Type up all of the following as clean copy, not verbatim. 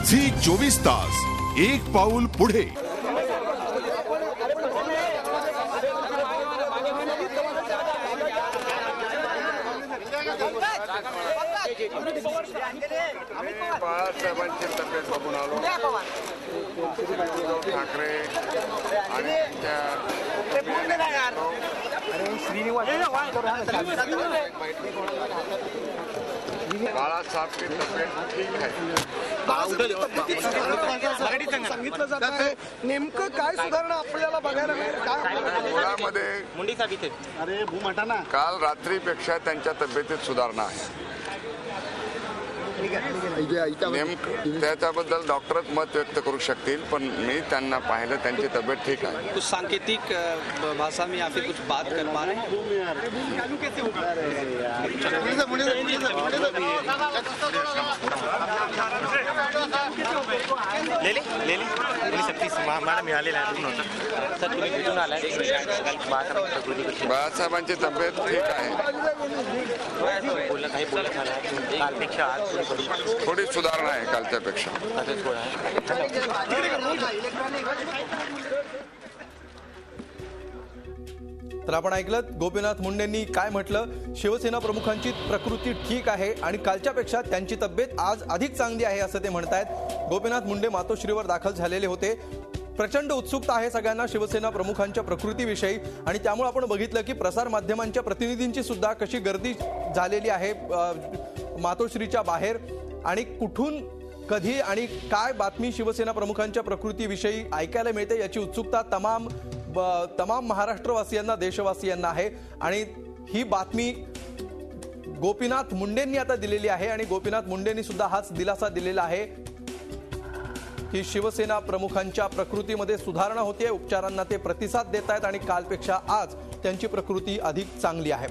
Zee 24 तास एक पाऊल पुढे। बाळासाहेबांची तब्येत बघून आलो। ठाकरे आणि बाळासाहेबची तब्येत ठीक आहे। सांगितलं जात आहे नेमकं काय सुधारणा आपल्याला बघायला मिळेल? काल रात्रीपेक्षा त्यांच्या तब्येतीत सुधारणा आहे। नेमकं त्याच्याबद्दल डॉक्टरच मत व्यक्त करू शकतील, पण मी त्यांना पाहिलं, त्यांची तब्येत ठीक आहे। कुछ सांकेतिक भाषा में या फिर कुछ बात कर पा रहे हैं? बाळासाहेबांची तब्येत ठीक आहे, थोडी सुधारणा आहे कालच्यापेक्षा। तर आपण ऐकलं गोपीनाथ मुंडेंनी काय म्हटलं। शिवसेना प्रमुखांची प्रकृती ठीक आहे आणि कालच्यापेक्षा त्यांची तब्येत आज अधिक चांगली आहे असं ते म्हणतायत। गोपीनाथ मुंडे मातोश्रीवर दाखल झालेले होते। प्रचंड उत्सुकता आहे सगळ्यांना शिवसेना प्रमुखांच्या प्रकृतीविषयी आणि त्यामुळे आपण बघितलं की प्रसार माध्यमांच्या प्रतिनिधींची सुद्धा कशी गर्दी झालेली आहे मातोश्रीच्या बाहेर आणि कुठून कधी आणि काय बातमी शिवसेना प्रमुखांच्या प्रकृतीविषयी ऐकायला मिळते याची उत्सुकता तमाम महाराष्ट्रवासियांना देशवासियांना आहे। आणि ही बातमी गोपीनाथ मुंडेंनी आता दिलेली आहे आणि गोपीनाथ मुंडेंनी सुद्धा हाच दिलासा दिलेला आहे की शिवसेना प्रमुखांच्या प्रकृतीमध्ये सुधारणा होते, उपचारांना ते प्रतिसाद देत आहेत आणि कालपेक्षा आज त्यांची प्रकृती अधिक चांगली आहे।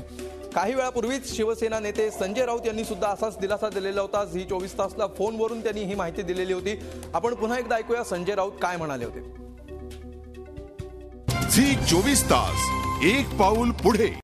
काही वेळापूर्वीच शिवसेना नेते संजय राऊत यांनी सुद्धा असाच दिलासा दिलेला होता। झी 24 तासला फोनवरून त्यांनी ही माहिती दिलेली होती। आपण पुन्हा एकदा ऐकूया संजय राऊत काय म्हणाले होते। झी 24 तास एक पाऊल पुढे।